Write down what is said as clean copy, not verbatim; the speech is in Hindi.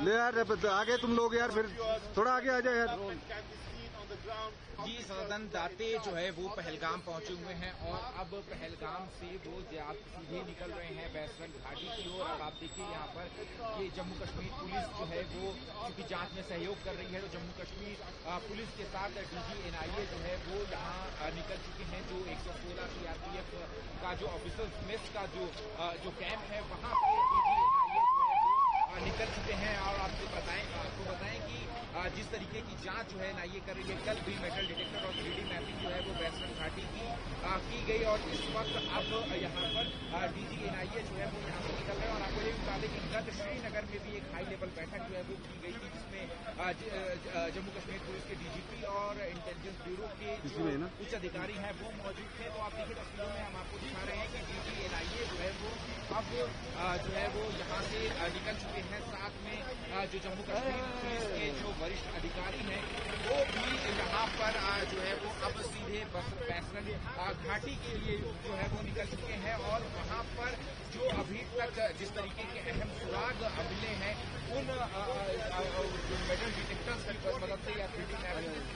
ले यार आगे तुम लोग यार, फिर थोड़ा आगे आ जाओ यार। जी, सदन दाते जो है वो पहलगाम पहुंचे हुए हैं और अब पहलगाम से वो सीधे निकल रहे हैं बैसरन घाटी की ओर। अब आप देखिए यहाँ पर ये जम्मू कश्मीर पुलिस जो है वो क्योंकि जांच में सहयोग कर रही है, तो जम्मू कश्मीर पुलिस के साथ डीजी एनआईए जो है वो यहाँ निकल चुके हैं। जो 116 सीआरपीएफ का जो ऑफिसर्स मेस का जो कैंप है वहां पे डीजी एनआईए जो है वो निकल चुके हैं। और आपको बताएं कि जिस तरीके की जांच जो है एनआईए कर रही है, कल भी मेटल डिटेक्टर और 3D मैपिंग जो है वो बैसरन घाटी की गई और इस वक्त अब यहाँ पर डीजी एनआईए जो है वो यहाँ पर निकल रहे हैं। और आपको ये बता दें कि कल श्रीनगर में भी एक हाई लेवल बैठक जो है वो की गई थी, जिसमें जम्मू कश्मीर पुलिस के डीजीपी और इंटेलिजेंस ब्यूरो के जो उच्च अधिकारी हैं वो मौजूद थे। तो आप देखिए तस्वीरों में हम आपको दिखा रहे हैं कि डीजी एनआईए जो है वो अब जो है वो यहाँ से निकल चुके हैं। साथ में जो जम्मू कश्मीर पुलिस के जो वरिष्ठ अधिकारी हैं वो भी यहाँ पर जो है वो अब सीधे बैसरन घाटी के लिए जो है वो निकल चुके हैं। और वहाँ पर जो अभी तक जिस तरीके के अहम सुराग मिले हैं उन जो मेटल डिटेक्टर्स की मदद से या 3D मैपिंग